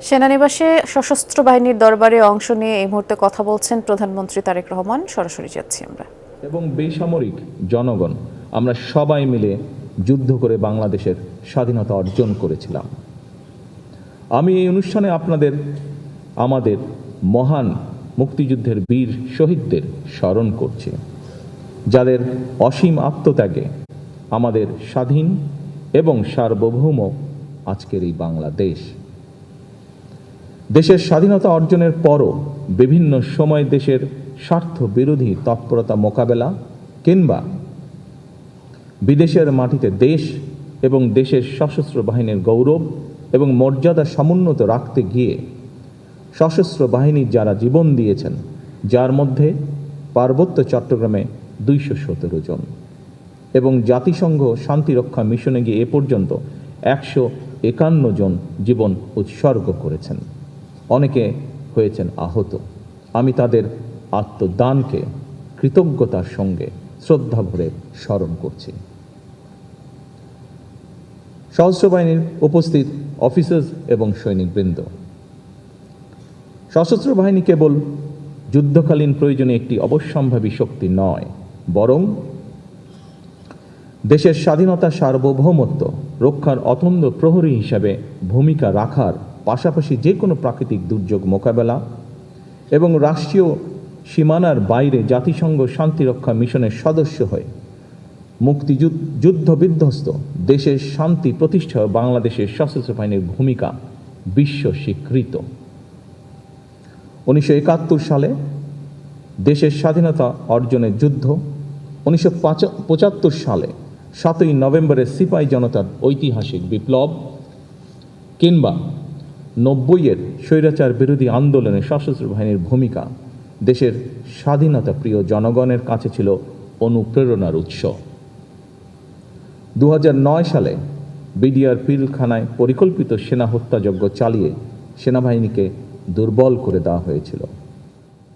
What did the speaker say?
সেনানিবাসে সশস্ত্র বাহিনীর দরবারে অংশ নিয়ে এই মুহূর্তে কথা বলছেন প্রধানমন্ত্রী তারেক রহমান। সরাসরি যাচ্ছি আমরা। এবং বেসামরিক জনগণ আমরা সবাই মিলে যুদ্ধ করে বাংলাদেশের স্বাধীনতা অর্জন করেছিলাম। আমি এই অনুষ্ঠানে আমাদের মহান মুক্তিযুদ্ধের বীর শহীদদের স্মরণ করছি, যাদের অসীম আত্মত্যাগে আমাদের স্বাধীন এবং সার্বভৌম আজকের এই বাংলাদেশ। দেশের স্বাধীনতা অর্জনের পরও বিভিন্ন সময় দেশের স্বার্থ বিরোধী তৎপরতা মোকাবেলা কিংবা বিদেশের মাটিতে দেশ এবং দেশের সশস্ত্র বাহিনীর গৌরব এবং মর্যাদা সমুন্নত রাখতে গিয়ে সশস্ত্র বাহিনীর যারা জীবন দিয়েছেন, যার মধ্যে পার্বত্য চট্টগ্রামে 217 জন এবং জাতিসংঘ শান্তিরক্ষা মিশনে গিয়ে এ পর্যন্ত 151 জন জীবন উৎসর্গ করেছেন, অনেকে হয়েছেন আহত। আমি তাদের আত্মদানকে কৃতজ্ঞতার সঙ্গে শ্রদ্ধা ভরে স্মরণ করছি। সশস্ত্র বাহিনীর উপস্থিত অফিসার্স এবং সৈনিকবৃন্দ, সশস্ত্র বাহিনী কেবল যুদ্ধকালীন প্রয়োজনে একটি অবশ্যম্ভাবী শক্তি নয়, বরং দেশের স্বাধীনতা সার্বভৌমত্ব রক্ষার অতন্দ্র প্রহরী হিসাবে ভূমিকা রাখার পাশাপাশি যে কোনো প্রাকৃতিক দুর্যোগ মোকাবেলা এবং রাষ্ট্রীয় সীমানার বাইরে জাতিসংঘ শান্তিরক্ষা মিশনের সদস্য হয়ে যুদ্ধ বিধ্বস্ত দেশের শান্তি প্রতিষ্ঠা বাংলাদেশের সশস্ত্র বাহিনীর ভূমিকা বিশ্ব স্বীকৃত। 1971 সালে দেশের স্বাধীনতা অর্জনের যুদ্ধ, 1975 সালে 7ই নভেম্বরের সিপাহী জনতার ঐতিহাসিক বিপ্লব কিংবা 90-এর স্বৈরাচার বিরোধী আন্দোলনে সশস্ত্র বাহিনীর ভূমিকা দেশের স্বাধীনতা প্রিয় জনগণের কাছে ছিল অনুপ্রেরণার উৎস। 2009 সালে বিডিআর পিলখানায় পরিকল্পিত সেনা হত্যাযজ্ঞ চালিয়ে সেনাবাহিনীকে দুর্বল করে দেওয়া হয়েছিল।